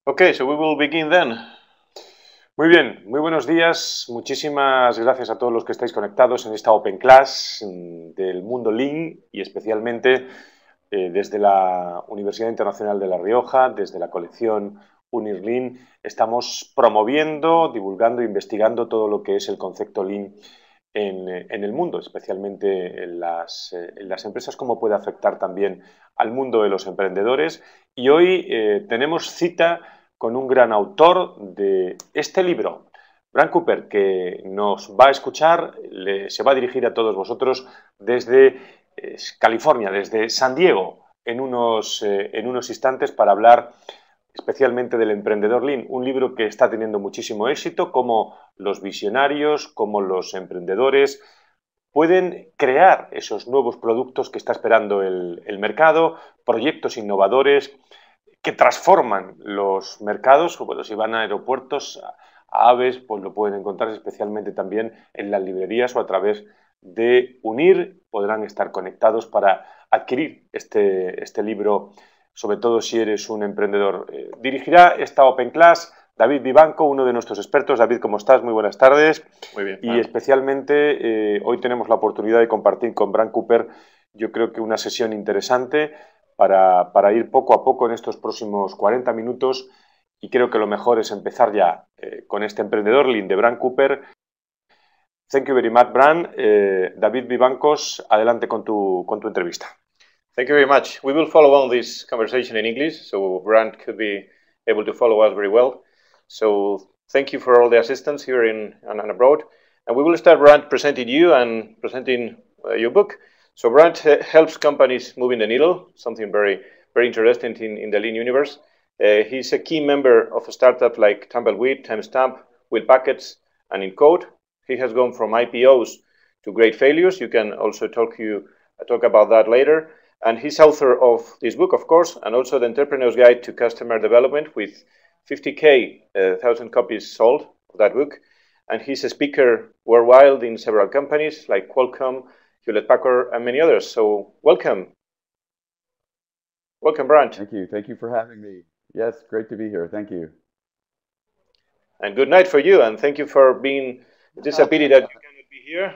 Okay, so we will begin then. Muy bien, muy buenos días. Muchísimas gracias a todos los que estáis conectados en esta Openclass del mundo Lean y especialmente desde la Universidad Internacional de La Rioja, desde la colección UNIR Lean, estamos promoviendo, divulgando, investigando todo lo que es el concepto Lean en el mundo, especialmente en las empresas, cómo puede afectar también al mundo de los emprendedores. Y hoy tenemos cita con un gran autor de este libro, Brant Cooper, que nos va a escuchar, se va a dirigir a todos vosotros desde California, desde San Diego, en unos instantes para hablar especialmente del Emprendedor Lean, un libro que está teniendo muchísimo éxito, como los visionarios, como los emprendedores pueden crear esos nuevos productos que está esperando el mercado, proyectos innovadores que transforman los mercados. Bueno, si van a aeropuertos, a aves, pues lo pueden encontrar especialmente también en las librerías o a través de UNIR. Podrán estar conectados para adquirir este libro, sobre todo si eres un emprendedor. Dirigirá esta Open Class David Vivanco, uno de nuestros expertos. David, ¿cómo estás? Muy buenas tardes. Muy bien. Y especialmente hoy tenemos la oportunidad de compartir con Brant Cooper, yo creo que una sesión interesante para ir poco a poco en estos próximos 40 minutos, y creo que lo mejor es empezar ya con este Emprendedor Lean de Brant Cooper. Thank you very much, Brant. David Vivancos, adelante con tu entrevista. Thank you very much. We will follow on this conversation in English, so Brant could be able to follow us very well. So thank you for all the assistance here and abroad. And we will start, Brant, presenting you and presenting your book. So Brant helps companies moving the needle, something very, very interesting in the Lean universe. He's a key member of a startup like Tumbleweed, Timestamp, Wheel Packets, and Encode. He has gone from IPOs to great failures. You can also talk about that later. And he's author of this book, of course, and also the Entrepreneur's Guide to Customer Development with 1,000 copies sold of that book. And he's a speaker worldwide in several companies like Qualcomm, Hewlett-Packard, and many others. So welcome. Welcome, Brant. Thank you. Thank you for having me. Yes, great to be here. Thank you. And good night for you, and thank you for being. It's a pity that you cannot be here.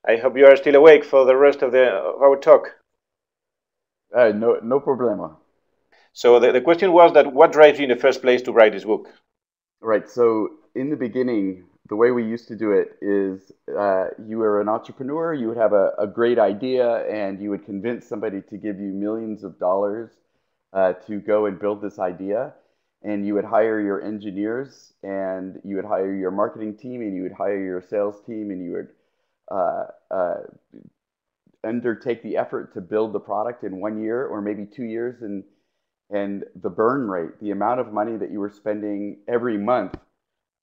I hope you are still awake for the rest of our talk. No problema. So the question was that what drives you in the first place to write this book? Right. So in the beginning, the way we used to do it is you were an entrepreneur, you would have a great idea, and you would convince somebody to give you millions of dollars to go and build this idea. And you would hire your engineers, and you would hire your marketing team, and you would hire your sales team, and you would undertake the effort to build the product in 1 year or maybe 2 years. And the burn rate, the amount of money that you were spending every month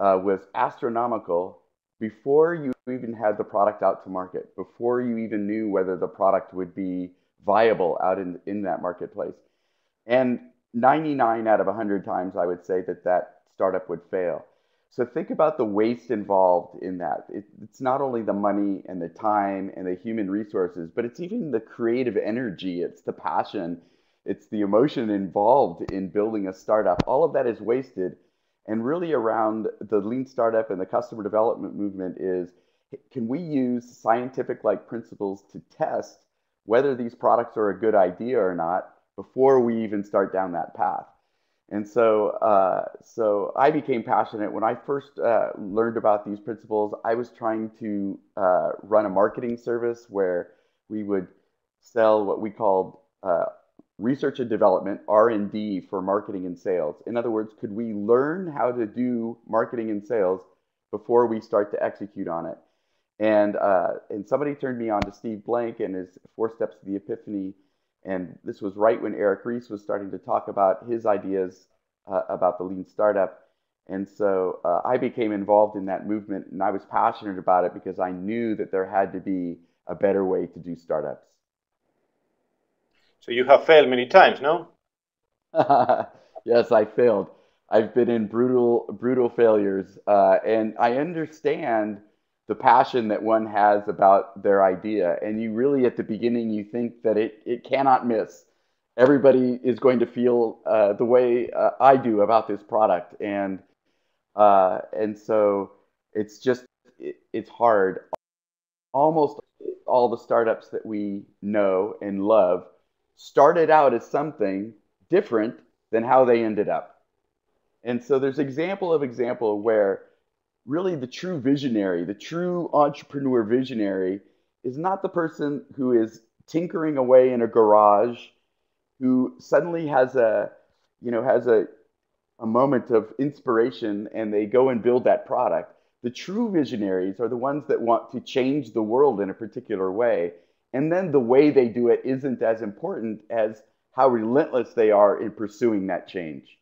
was astronomical before you even had the product out to market, before you even knew whether the product would be viable out in that marketplace. And 99 out of 100 times, I would say that startup would fail. So think about the waste involved in that. It's not only the money and the time and the human resources, but it's even the creative energy, it's the passion, it's the emotion involved in building a startup. All of that is wasted. And really around the lean startup and the customer development movement is, can we use scientific-like principles to test whether these products are a good idea or not before we even start down that path? And so I became passionate. When I first learned about these principles, I was trying to run a marketing service where we would sell what we called research and development, R&D, for marketing and sales. In other words, could we learn how to do marketing and sales before we start to execute on it? And somebody turned me on to Steve Blank and his 4 Steps to the Epiphany. And this was right when Eric Ries was starting to talk about his ideas about the lean startup. And so I became involved in that movement, and I was passionate about it because I knew that there had to be a better way to do startups. So you have failed many times, no? Yes, I failed. I've been in brutal failures, and I understand the passion that one has about their idea. And you really, at the beginning, you think that it cannot miss. everybody is going to feel the way I do about this product, and so it's just it's hard. Almost all the startups that we know and love started out as something different than how they ended up. And so there's example where really the true visionary, the true entrepreneur visionary is not the person who is tinkering away in a garage, who suddenly has a moment of inspiration and they go and build that product. The true visionaries are the ones that want to change the world in a particular way. And then the way they do it isn't as important as how relentless they are in pursuing that change.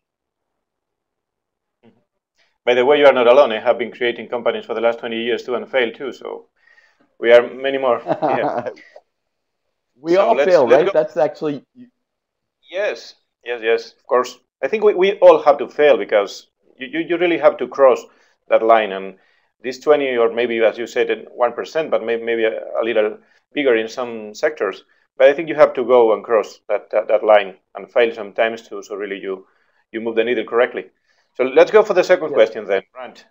By the way, you are not alone. I have been creating companies for the last 20 years too and failed too. So we are many more. Yeah. We all fail, right? That's actually... Yes, of course. I think we all have to fail because you really have to cross that line. And this 20, or maybe, as you said, 1%, but maybe a little bigger in some sectors. But I think you have to go and cross that line and fail sometimes too, so really you move the needle correctly. So let's go for the second question then, Brant.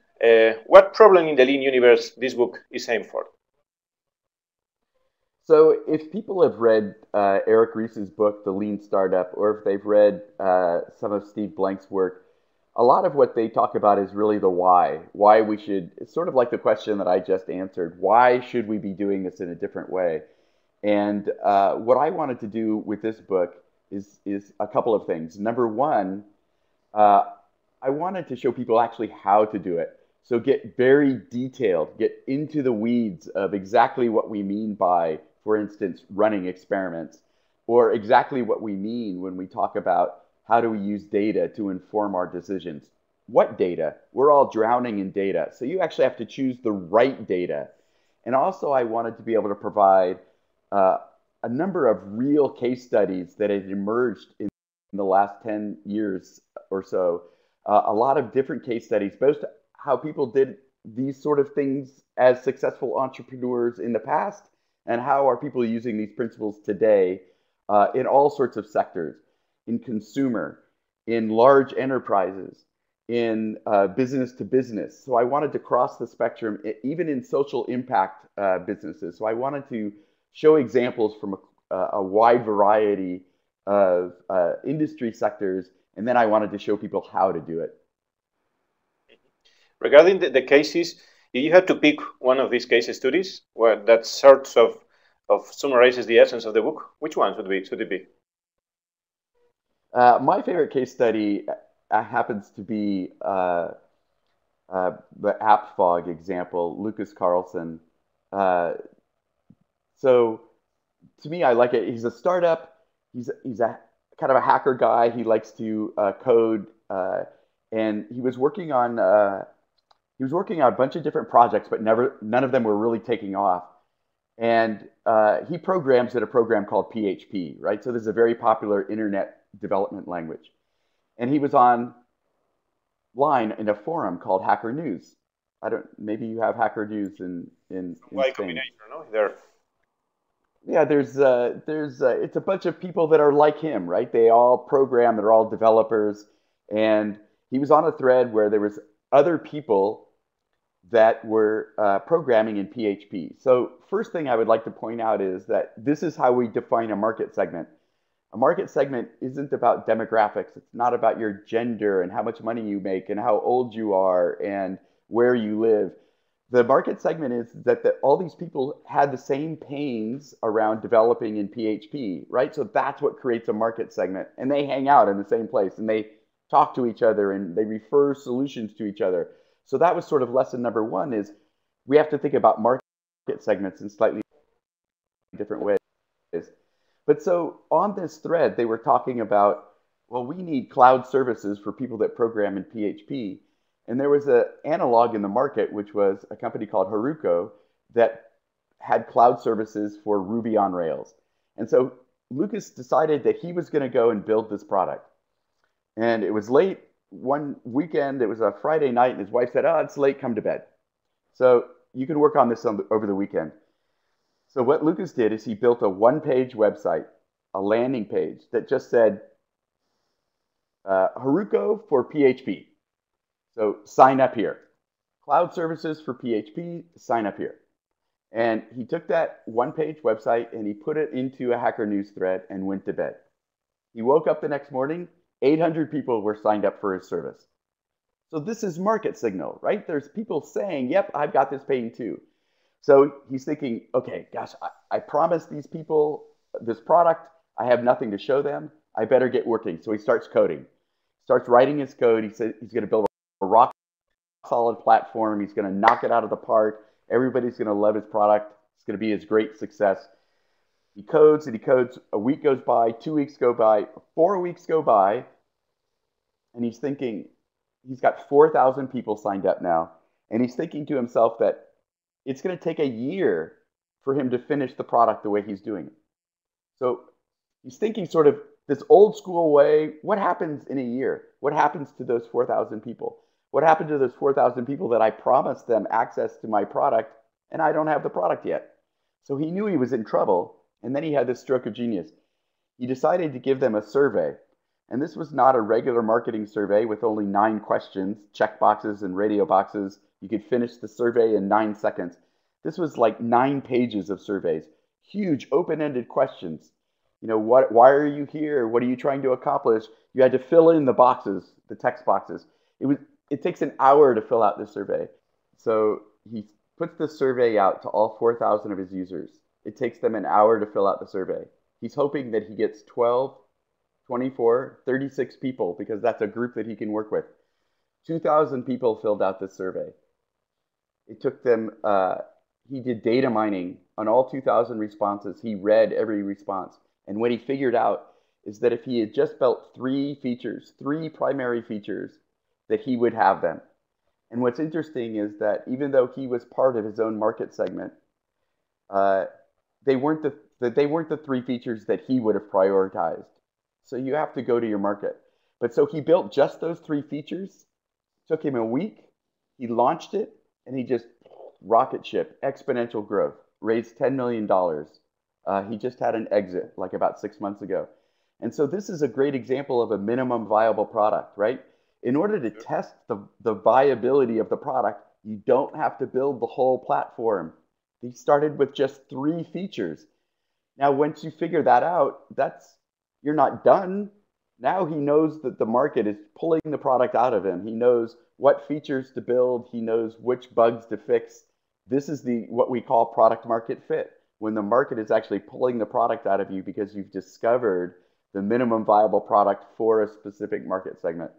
What problem in the Lean universe this book is aimed for? So if people have read Eric Ries's book, The Lean Startup, or if they've read some of Steve Blank's work, a lot of what they talk about is really the why. Why we should, it's sort of like the question that I just answered. Why should we be doing this in a different way? And what I wanted to do with this book is a couple of things. Number one, I wanted to show people actually how to do it. So get very detailed, get into the weeds of exactly what we mean by, for instance, running experiments, or exactly what we mean when we talk about how do we use data to inform our decisions. What data? We're all drowning in data. So you actually have to choose the right data. And also I wanted to be able to provide a number of real case studies that had emerged in the last 10 years or so. A lot of different case studies, both how people did these sort of things as successful entrepreneurs in the past, and how are people using these principles today in all sorts of sectors, in consumer, in large enterprises, in business to business. So I wanted to cross the spectrum, even in social impact businesses. So I wanted to show examples from a wide variety of industry sectors, and then I wanted to show people how to do it. Regarding the cases, did you have to pick one of these case studies where that sort of summarizes the essence of the book? Which one should it be? My favorite case study happens to be the app fog example, Lucas Carlson. So to me, I like it. He's a startup. He's a kind of a hacker guy. He likes to code, and he was working on a bunch of different projects, but none of them were really taking off. And he programs in a program called PHP, right? So this is a very popular internet development language. And he was online in a forum called Hacker News. Maybe you have Hacker News in Y Combinator, no? There. Yeah, there's it's a bunch of people that are like him, right? They all program, they're all developers. And he was on a thread where there was other people that were programming in PHP. So first thing I would like to point out is that this is how we define a market segment. A market segment isn't about demographics. It's not about your gender and how much money you make and how old you are and where you live. The market segment is that all these people had the same pains around developing in PHP, right? So that's what creates a market segment. And they hang out in the same place and they talk to each other and they refer solutions to each other. So that was sort of lesson number one, is we have to think about market segments in slightly different ways. But so on this thread, they were talking about, well, we need cloud services for people that program in PHP. And there was an analog in the market, which was a company called Heroku that had cloud services for Ruby on Rails. And so Lucas decided that he was going to go and build this product. And it was late one weekend. It was a Friday night, and his wife said, "Oh, it's late, come to bed. So you can work on this over the weekend." So what Lucas did is he built a one-page website a landing page that just said, Heroku for PHP. So sign up here. Cloud services for PHP, sign up here. And he took that one-page website and he put it into a Hacker News thread and went to bed. He woke up the next morning, 800 people were signed up for his service. So this is market signal, right? There's people saying, yep, I've got this pain too. So he's thinking, okay, gosh, I promised these people this product. I have nothing to show them. I better get working. So he starts coding, starts writing his code. He said he's going to build a rock solid platform. He's going to knock it out of the park. Everybody's going to love his product. It's going to be his great success. He codes and he codes. A week goes by, 2 weeks go by, 4 weeks go by, and he's thinking, he's got 4,000 people signed up now, and he's thinking to himself that it's going to take a year for him to finish the product the way he's doing it. So he's thinking sort of this old school way, what happens in a year? What happens to those 4,000 people? What happened to those 4,000 people that I promised them access to my product and I don't have the product yet? So he knew he was in trouble, and then he had this stroke of genius. He decided to give them a survey. And this was not a regular marketing survey with only 9 questions, check boxes and radio boxes. You could finish the survey in 9 seconds. This was like 9 pages of surveys, huge open-ended questions. You know, why are you here? What are you trying to accomplish? You had to fill in the boxes, the text boxes. It takes an hour to fill out this survey. So he puts the survey out to all 4,000 of his users. It takes them an hour to fill out the survey. He's hoping that he gets 12, 24, 36 people, because that's a group that he can work with. 2,000 people filled out this survey. It took them, he did data mining on all 2,000 responses. He read every response. And what he figured out is that if he had just built 3 features, 3 primary features, that he would have them. And what's interesting is that even though he was part of his own market segment, they weren't the 3 features that he would have prioritized. So you have to go to your market. But so he built just those 3 features. Took him a week. He launched it, and he just rocket ship, exponential growth, raised $10 million. He just had an exit like about 6 months ago. And so this is a great example of a minimum viable product, right? In order to test the viability of the product, you don't have to build the whole platform. He started with just 3 features. Now, once you figure that out, you're not done. Now he knows that the market is pulling the product out of him. He knows what features to build. He knows which bugs to fix. This is what we call product market fit, when the market is actually pulling the product out of you because you've discovered the minimum viable product for a specific market segment.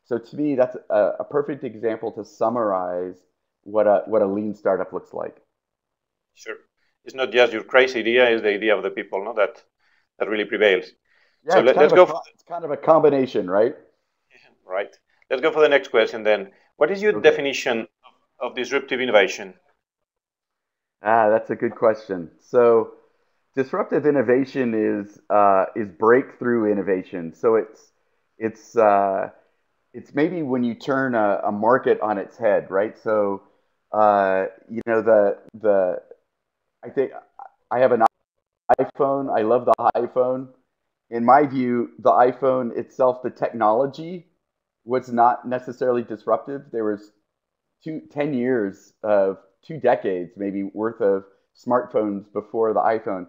So to me, that's a perfect example to summarize what a lean startup looks like. Sure. It's not just your crazy idea, it's the idea of the people, no, that really prevails. Yeah, so let's go. It's kind of a combination, right? Yeah, right. Let's go for the next question then. What is your definition of disruptive innovation? That's a good question. So disruptive innovation is breakthrough innovation. So it's maybe when you turn a market on its head, right? So I think I have an iPhone. I love the iPhone. In my view, the iPhone itself, the technology, was not necessarily disruptive. There was 10 years of 2 decades maybe worth of smartphones before the iPhone,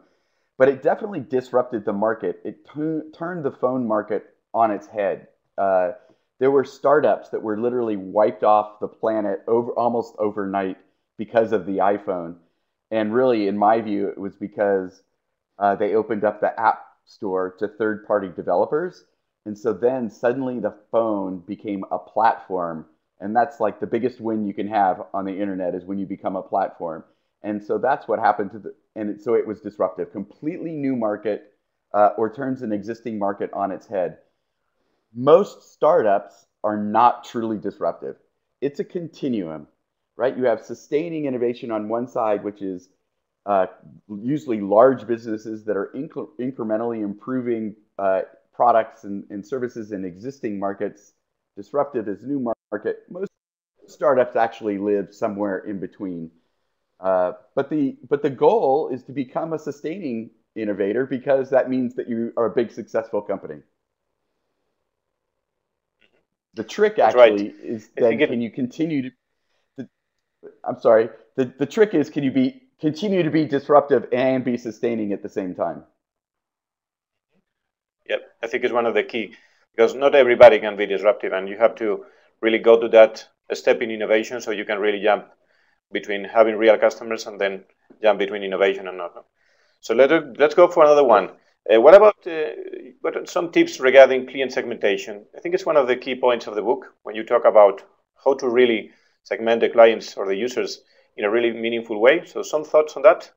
but it definitely disrupted the market. It turned the phone market on its head. There were startups that were literally wiped off the planet almost overnight because of the iPhone. And really, in my view, it was because they opened up the app store to third-party developers. And so then suddenly the phone became a platform. And that's like the biggest win you can have on the internet, is when you become a platform. And so that's what happened so it was disruptive. Completely new market, or turns an existing market on its head. Most startups are not truly disruptive. It's a continuum, right? You have sustaining innovation on one side, which is usually large businesses that are incrementally improving products and services in existing markets. Disruptive is new market. Most startups actually live somewhere in between. But the goal is to become a sustaining innovator because that means that you are a big successful company. The trick actually is then can you continue to, I'm sorry, the trick is can you continue to be disruptive and be sustaining at the same time? Yep, I think it's one of the key, because not everybody can be disruptive, and you have to really go to that step in innovation so you can really jump between having real customers and then jump between innovation and not. So let's go for another one. What about what are some tips regarding client segmentation? I think it's one of the key points of the book when you talk about how to really segment the clients or the users in a really meaningful way. So some thoughts on that?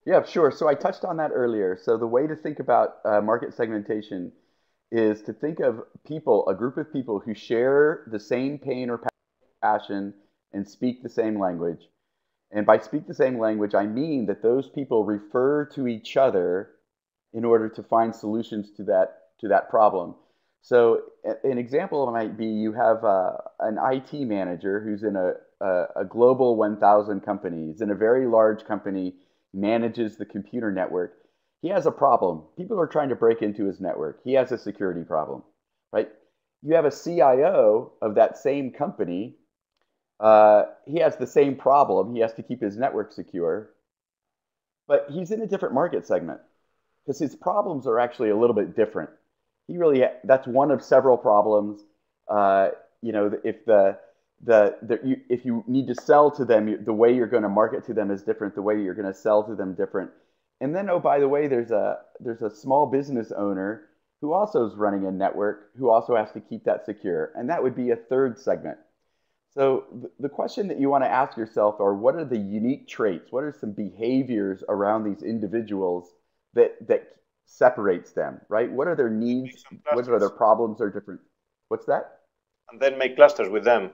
Yeah, sure. So I touched on that earlier. So the way to think about market segmentation is to think of people, a group of people who share the same pain or passion and speak the same language. And by speak the same language, I mean that those people refer to each other in order to find solutions to that problem. So an example might be you have an IT manager who's in a global 1,000 company. He's in a very large company, manages the computer network. He has a problem. People are trying to break into his network. He has a security problem, right? You have a CIO of that same company. He has the same problem. He has to keep his network secure, but he's in a different market segment because his problems are actually a little bit different. That's one of several problems. If you need to sell to them, the way you're going to market to them is different. The way you're going to sell to them different. And then, oh, by the way, there's a small business owner who also is running a network who also has to keep that secure, and that would be a third segment. So the question that you want to ask yourself are, what are the unique traits? What are some behaviors around these individuals that separates them, right? What are their needs? What are their problems are different? What's that? And then make clusters with them.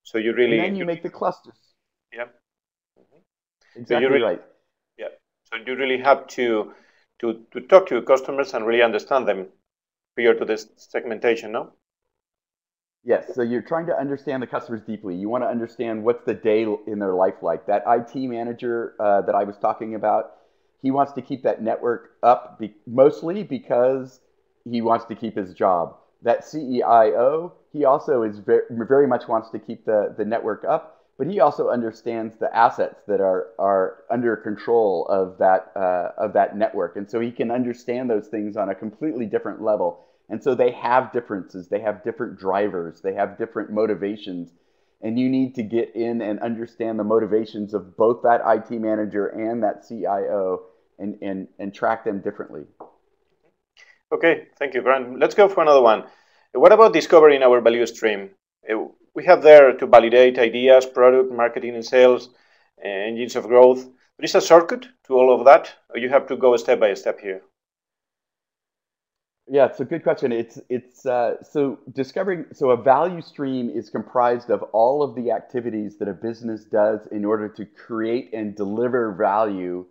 So you really... And then you make the clusters. Yeah. Exactly so right. Yeah. So you really have to talk to your customers and really understand them prior to this segmentation, no? Yes, so you're trying to understand the customers deeply. You want to understand what's the day in their life like. That IT manager that I was talking about, he wants to keep that network up mostly because he wants to keep his job. That CIO, he also is very much wants to keep the network up, but he also understands the assets that are under control of that network. And so he can understand those things on a completely different level. And so they have differences, they have different drivers, they have different motivations, and you need to get in and understand the motivations of both that IT manager and that CIO and track them differently. Okay, thank you, Brant. Let's go for another one. What about discovering our value stream? We have there to validate ideas, product, marketing and sales, engines of growth. There is a shortcut to all of that, or you have to go step by step here? Yeah, it's a good question. So a value stream is comprised of all of the activities that a business does in order to create and deliver value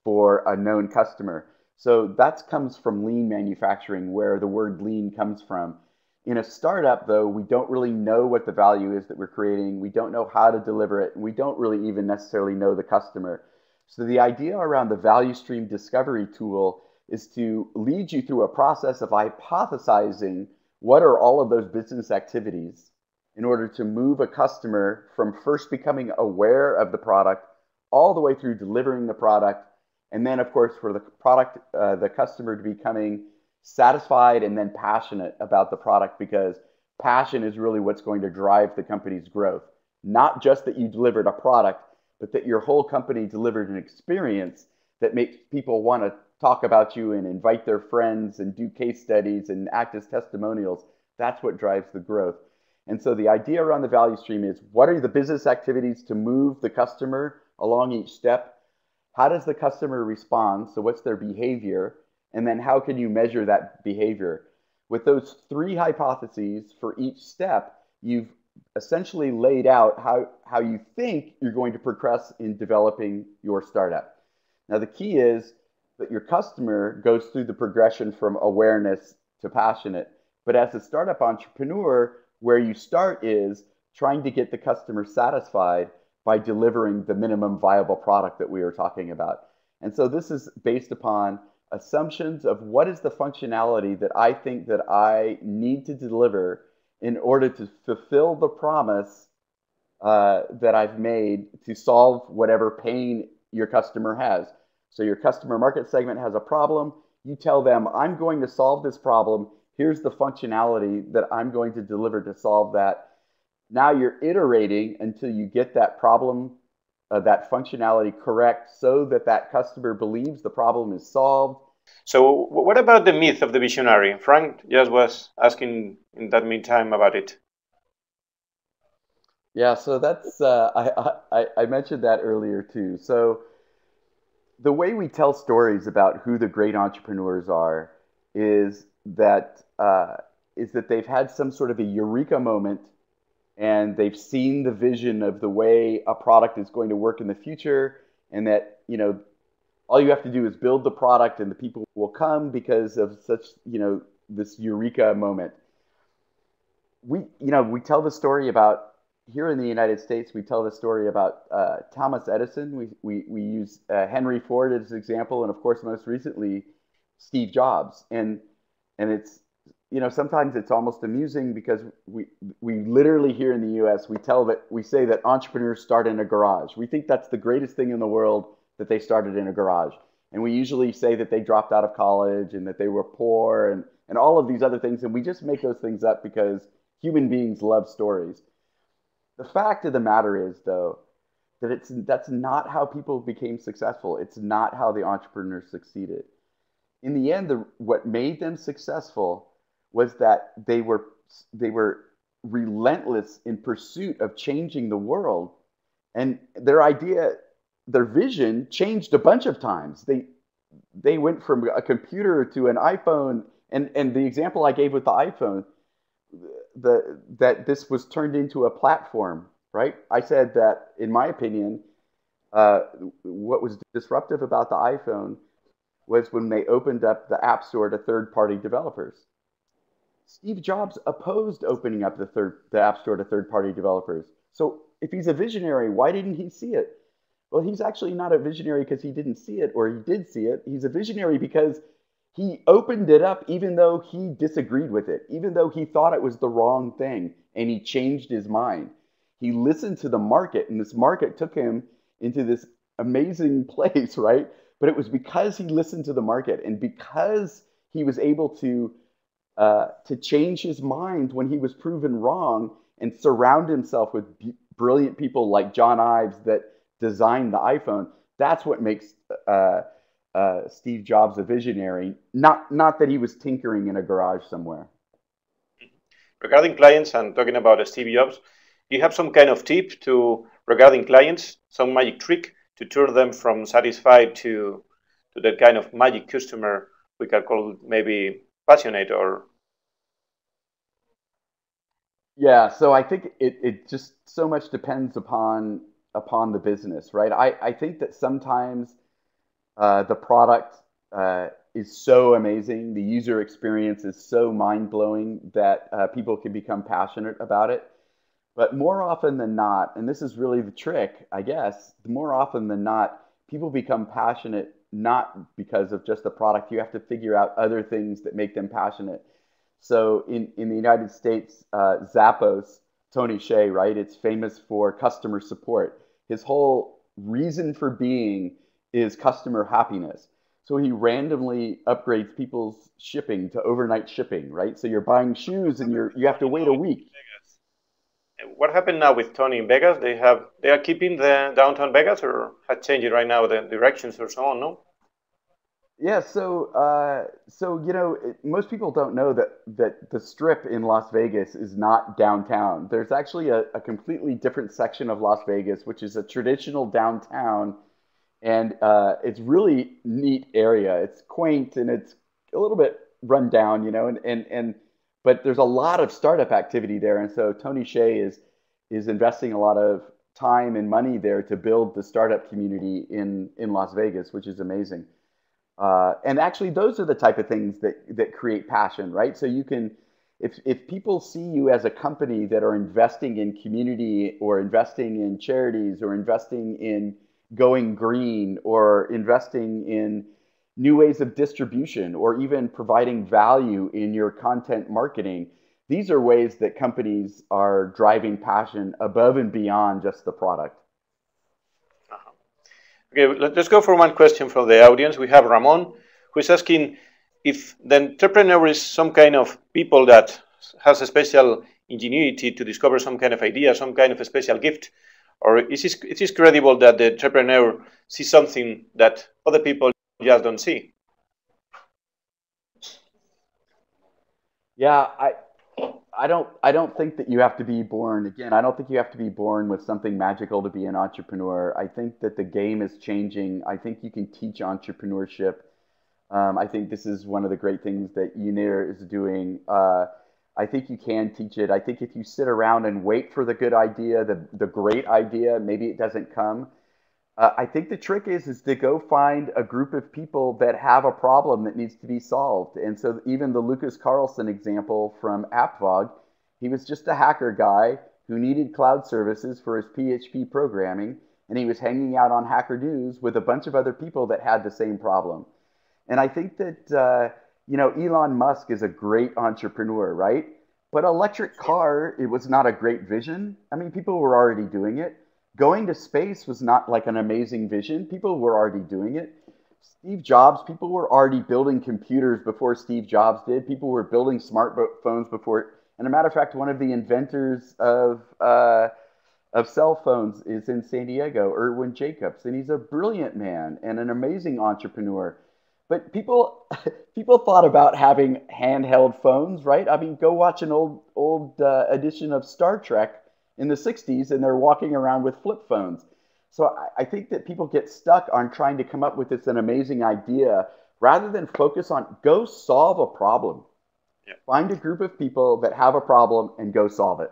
for a known customer. So that comes from lean manufacturing, where the word lean comes from. In a startup, though, we don't really know what the value is that we're creating. We don't know how to deliver it, and we don't really even necessarily know the customer. So the idea around the value stream discovery tool is to lead you through a process of hypothesizing what are all of those business activities in order to move a customer from first becoming aware of the product all the way through delivering the product, and then, of course, for the product, the customer to becoming satisfied and then passionate about the product, because passion is really what's going to drive the company's growth. Not just that you delivered a product, but that your whole company delivered an experience that makes people want to talk about you and invite their friends and do case studies and act as testimonials. That's what drives the growth. And so the idea around the value stream is, what are the business activities to move the customer along each step? How does the customer respond? So what's their behavior? And then how can you measure that behavior? With those three hypotheses for each step, you've essentially laid out how you think you're going to progress in developing your startup. Now, the key is that your customer goes through the progression from awareness to passionate. But as a startup entrepreneur, where you start is trying to get the customer satisfied by delivering the minimum viable product that we were talking about. And so this is based upon assumptions of what is the functionality that I think that I need to deliver in order to fulfill the promise that I've made to solve whatever pain your customer has. So your customer market segment has a problem. You tell them, I'm going to solve this problem. Here's the functionality that I'm going to deliver to solve that. Now you're iterating until you get that problem, that functionality correct, so that that customer believes the problem is solved. So what about the myth of the visionary? Frank just was asking in that meantime about it. Yeah, so that's I mentioned that earlier too. So the way we tell stories about who the great entrepreneurs are is that they've had some sort of a eureka moment, and they've seen the vision of the way a product is going to work in the future, and that, you know, all you have to do is build the product and the people will come because of such, you know, this eureka moment. We tell the story about, here in the United States, we tell the story about Thomas Edison. We use Henry Ford as an example, and of course, most recently, Steve Jobs. And it's, you know, sometimes it's almost amusing because we literally here in the U.S. we say that entrepreneurs start in a garage. We think that's the greatest thing in the world, that they started in a garage. And we usually say that they dropped out of college and that they were poor and all of these other things. And we just make those things up because human beings love stories. The fact of the matter is, though, that that's not how people became successful. It's not how the entrepreneurs succeeded. In the end, what made them successful was that they were relentless in pursuit of changing the world, and their vision changed a bunch of times. They went from a computer to an iPhone, and the example I gave with the iPhone, that this was turned into a platform, right? I said that, in my opinion, what was disruptive about the iPhone was when they opened up the App Store to third-party developers. Steve Jobs opposed opening up the App Store to third-party developers. So if he's a visionary, why didn't he see it? Well, he's actually not a visionary because he didn't see it, or he did see it. He's a visionary because he opened it up even though he disagreed with it, even though he thought it was the wrong thing, and he changed his mind. He listened to the market, and this market took him into this amazing place, right? But it was because he listened to the market, and because he was able to change his mind when he was proven wrong, and surround himself with brilliant people like John Ives that designed the iPhone. That's what makes Steve Jobs a visionary, not that he was tinkering in a garage somewhere. Regarding clients and talking about Steve Jobs, do you have some kind of tip regarding clients, some magic trick to turn them from satisfied to that kind of magic customer we can call maybe passionate or? Yeah, so I think it just so much depends upon the business, right? I think that sometimes the product is so amazing, the user experience is so mind-blowing that people can become passionate about it. But more often than not, and this is really the trick, I guess, more often than not, people become passionate not because of just the product. You have to figure out other things that make them passionate. So in the United States, Zappos, Tony Hsieh, right? It's famous for customer support. His whole reason for being is customer happiness. So he randomly upgrades people's shipping to overnight shipping, right? So you're buying shoes and you have to wait a week. What happened now with Tony in Vegas? They are keeping the downtown Vegas, or had changed right now the directions or so on, no? Yeah, so you know, most people don't know that the Strip in Las Vegas is not downtown. There's actually a completely different section of Las Vegas, which is a traditional downtown, and it's really neat area. It's quaint and it's a little bit run down, you know, but there's a lot of startup activity there, and so Tony Hsieh is investing a lot of time and money there to build the startup community in Las Vegas, which is amazing. And actually, those are the type of things that create passion, right? So you can, if people see you as a company that are investing in community or investing in charities or investing in going green or investing in new ways of distribution or even providing value in your content marketing. These are ways that companies are driving passion above and beyond just the product. Okay, let's go for one question from the audience. We have Ramon, who is asking if the entrepreneur is some kind of people that has a special ingenuity to discover some kind of idea, some kind of a special gift, or is it credible that the entrepreneur sees something that other people just don't see? Yeah, I don't think that you have to be born, again, I don't think you have to be born with something magical to be an entrepreneur. I think that the game is changing. I think you can teach entrepreneurship. I think this is one of the great things that UNIR is doing. I think you can teach it. I think if you sit around and wait for the good idea, the great idea, maybe it doesn't come. I think the trick is to go find a group of people that have a problem that needs to be solved. And so even the Lucas Carlson example from AppVog, he was just a hacker guy who needed cloud services for his PHP programming, and he was hanging out on Hacker News with a bunch of other people that had the same problem. And I think that Elon Musk is a great entrepreneur, right? But electric car, it was not a great vision. I mean, people were already doing it. Going to space was not like an amazing vision. People were already doing it. Steve Jobs, people were already building computers before Steve Jobs did. People were building smartphones before. And a matter of fact, one of the inventors of cell phones is in San Diego, Irwin Jacobs, and he's a brilliant man and an amazing entrepreneur. But people thought about having handheld phones, right? I mean, go watch an old edition of Star Trek in the 60s, and they're walking around with flip phones. So I think that people get stuck on trying to come up with this an amazing idea rather than focus on go solve a problem. Yeah. Find a group of people that have a problem and go solve it.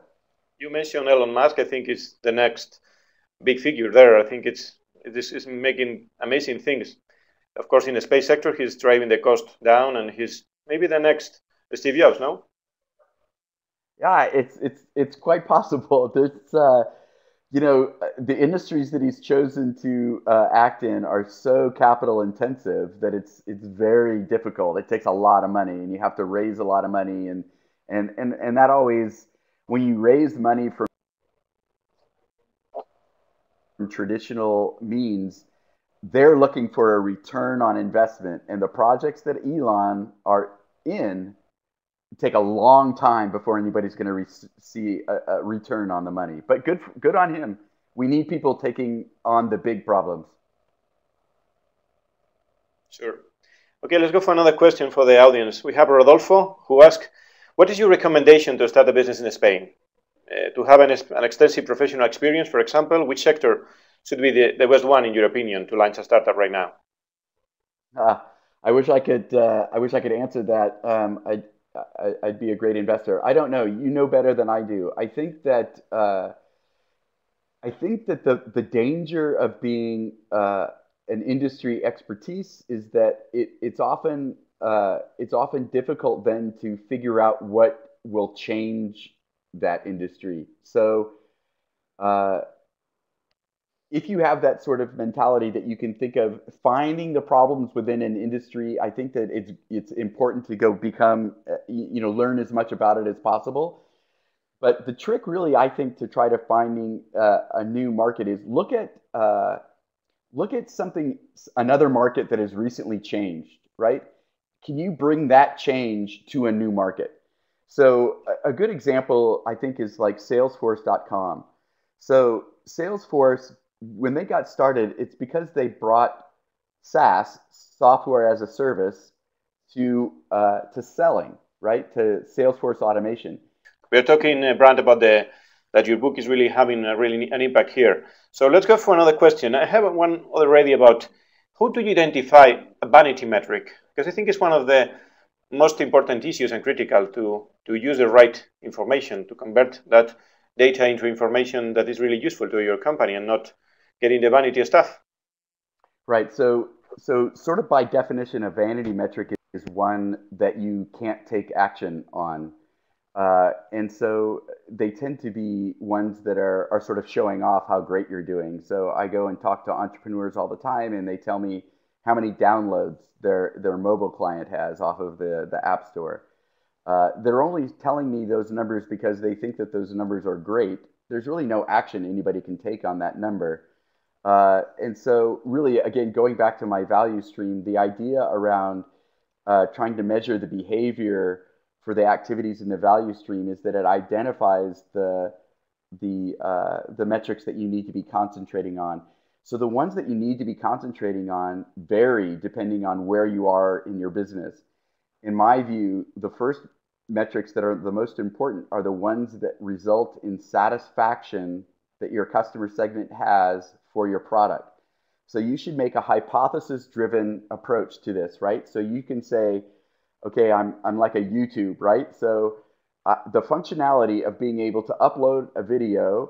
You mentioned Elon Musk. I think it's the next big figure there. I think this is making amazing things. Of course, in the space sector, he's driving the cost down, and he's maybe the next Steve Jobs, no? Yeah, it's quite possible. There's, the industries that he's chosen to act in are so capital intensive that it's very difficult. It takes a lot of money, and you have to raise a lot of money, and that always, when you raise money from traditional means, they're looking for a return on investment, and the projects that Elon are in take a long time before anybody's going to see a return on the money. But good on him. We need people taking on the big problems. Sure. Okay, let's go for another question for the audience. We have Rodolfo, who asks, what is your recommendation to start a business in Spain? To have an extensive professional experience, for example, which sector should be the best one, in your opinion, to launch a startup right now? I wish I could answer that. I'd be a great investor. I don't know. You know better than I do. I think that the danger of being an industry expertise is that it's often difficult then to figure out what will change that industry. So if you have that sort of mentality that you can think of finding the problems within an industry, I think that it's important to go become, learn as much about it as possible. But the trick really, I think, to try to finding a new market is look at another market that has recently changed, right? Can you bring that change to a new market? So a good example, I think, is like Salesforce.com. So Salesforce, when they got started, it's because they brought SaaS, software as a service, to selling, right? To Salesforce automation. We're talking, Brant, about that your book is really having an impact here. So let's go for another question. I have one already about how do you identify a vanity metric? Because I think it's one of the most important issues and critical to use the right information, to convert that data into information that is really useful to your company and not getting the vanity stuff. Right. So sort of by definition, a vanity metric is one that you can't take action on. And so they tend to be ones that are sort of showing off how great you're doing. So I go and talk to entrepreneurs all the time, and they tell me how many downloads their mobile client has off of the App Store. They're only telling me those numbers because they think that those numbers are great. There's really no action anybody can take on that number. And so really, again, going back to my value stream, the idea around trying to measure the behavior for the activities in the value stream is that it identifies the metrics that you need to be concentrating on. So the ones that you need to be concentrating on vary depending on where you are in your business. In my view, the first metrics that are the most important are the ones that result in satisfaction that your customer segment has for your product. So you should make a hypothesis-driven approach to this, right? So you can say, okay, I'm like a YouTube, right? So the functionality of being able to upload a video,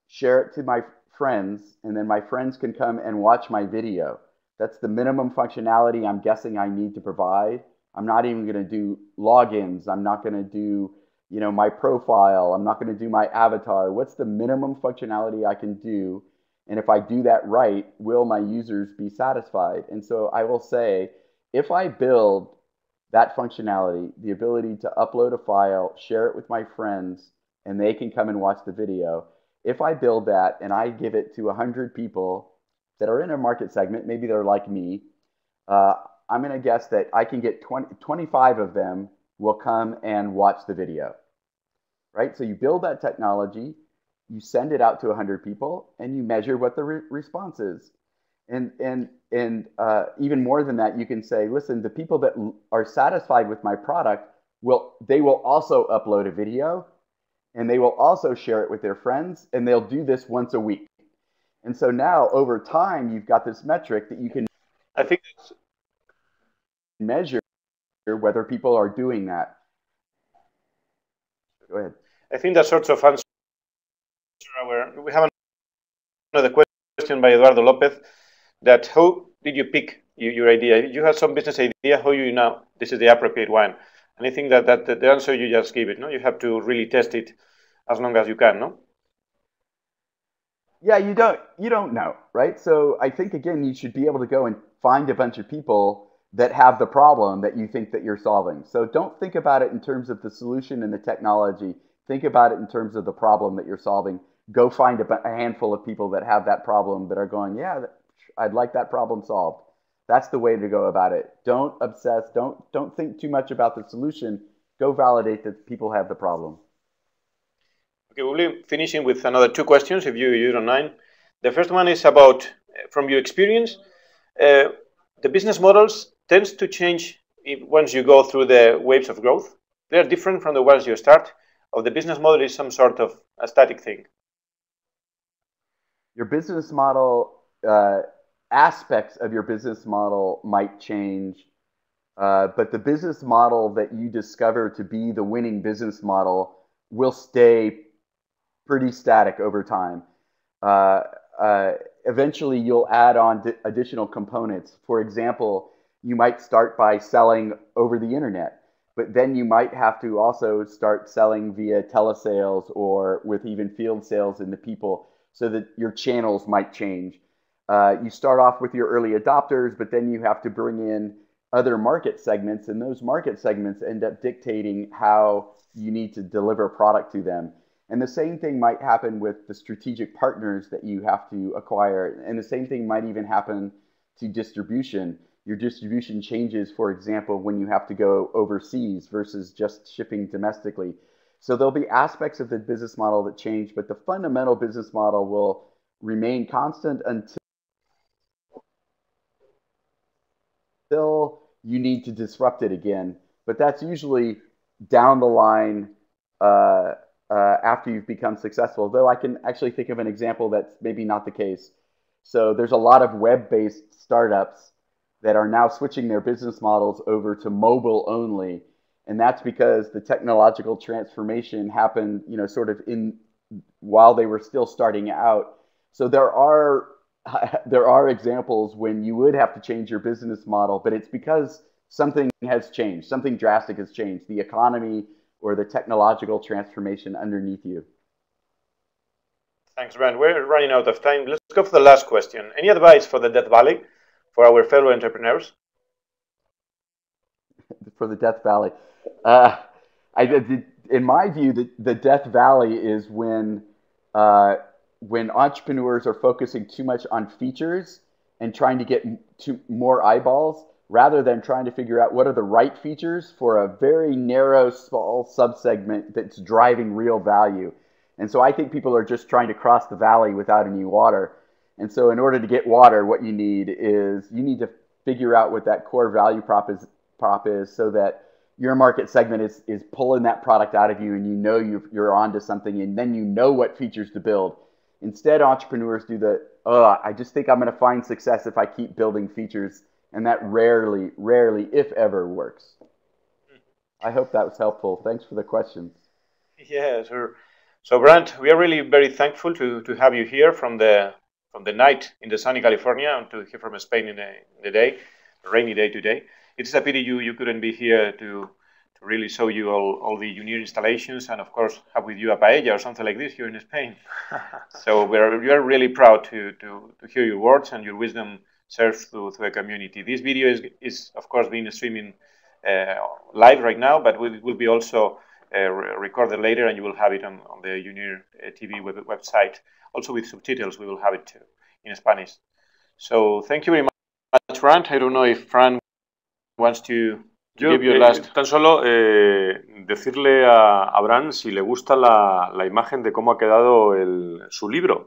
share it to my friends, and then my friends can come and watch my video. That's the minimum functionality I'm guessing I need to provide. I'm not even going to do logins. I'm not going to do, my profile. I'm not going to do my avatar. What's the minimum functionality I can do? And if I do that right, will my users be satisfied? And so I will say, if I build that functionality, the ability to upload a file, share it with my friends, and they can come and watch the video, if I build that and I give it to 100 people that are in a market segment, maybe they're like me, I'm going to guess that I can get 25 of them will come and watch the video, right? So you build that technology, you send it out to 100 people, and you measure what the response is. And even more than that, you can say, listen, the people that are satisfied with my product, they will also upload a video, and they will also share it with their friends, and they'll do this once a week. And so now, over time, you've got this metric that you can measure whether people are doing that. Go ahead. I think that sort of answer we have another question by Eduardo Lopez, that how did you pick your idea? You had some business idea, how you know this is the appropriate one? And I think that the answer you just gave it, no? You have to really test it as long as you can, no? Yeah, you don't know, right? So I think, again, you should be able to go and find a bunch of people that have the problem that you think that you're solving. So don't think about it in terms of the solution and the technology. Think about it in terms of the problem that you're solving. Go find a handful of people that have that problem that are going, yeah, I'd like that problem solved. That's the way to go about it. Don't obsess. Don't think too much about the solution. Go validate that people have the problem. Okay, we'll be finishing with another two questions, if you don't mind. The first one is about, from your experience, the business models tends to change once you go through the waves of growth. They're different from the ones you start, or the business model is some sort of a static thing. Your business model, aspects of your business model might change, but the business model that you discover to be the winning business model will stay pretty static over time. Eventually, you'll add on additional components. For example, you might start by selling over the internet, but then you might have to also start selling via telesales or with even field sales into people, so that your channels might change. You start off with your early adopters, but then you have to bring in other market segments, and those market segments end up dictating how you need to deliver product to them. And the same thing might happen with the strategic partners that you have to acquire. And the same thing might even happen to distribution. Your distribution changes, for example, when you have to go overseas versus just shipping domestically. So there'll be aspects of the business model that change, but the fundamental business model will remain constant until you need to disrupt it again. But that's usually down the line after you've become successful, though I can actually think of an example that's maybe not the case. So there's a lot of web-based startups that are now switching their business models over to mobile only. And that's because the technological transformation happened, sort of while they were still starting out. So there are examples when you would have to change your business model, but it's because something has changed, something drastic has changed. The economy or the technological transformation underneath you. Thanks, Brant. We're running out of time. Let's go for the last question. Any advice for the Death Valley for our fellow entrepreneurs? For the Death Valley. In my view, the Death Valley is when entrepreneurs are focusing too much on features and trying to get more eyeballs rather than trying to figure out what are the right features for a very narrow, small subsegment that's driving real value. And so I think people are just trying to cross the valley without any water. And so in order to get water, what you need to figure out what that core value prop is so that your market segment is pulling that product out of you, and you know you're onto something, and then you know what features to build. Instead, entrepreneurs do I just think I'm going to find success if I keep building features, and that rarely, if ever, works. I hope that was helpful. Thanks for the questions. Yeah, sure. So, Brant, we are really very thankful to have you here from the night in the sunny California and to here from Spain in the day, a rainy day today. It's a pity you couldn't be here to really show you all the UNIR installations and, of course, have with you a paella or something like this here in Spain. So we are really proud to hear your words and your wisdom served through the community. This video is of course, being streaming live right now, but it will be also recorded later, and you will have it on the UNIR TV website. Also with subtitles, we will have it too, in Spanish. So thank you very much, Brant. I don't know if Fran wants to give you a last... Tan solo decirle a Brant si le gusta la imagen de cómo ha quedado su libro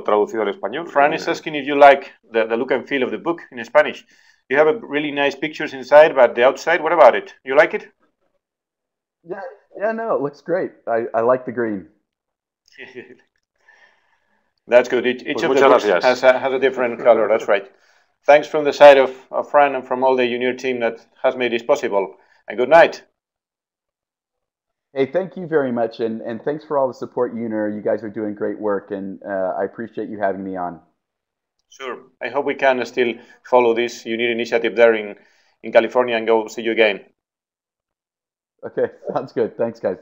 traducido al español. Fran is asking if you like the look and feel of the book in Spanish. You have a really nice pictures inside, but the outside, what about it? You like it? Yeah, no, it looks great. I like the green. That's good. Each of the books has a different color. That's right. Thanks from the side of Fran and from all the UNIR team that has made this possible. And good night. Hey, thank you very much. And thanks for all the support, UNIR. You guys are doing great work, and I appreciate you having me on. Sure. I hope we can still follow this UNIR initiative there in California and go see you again. Okay, sounds good. Thanks, guys.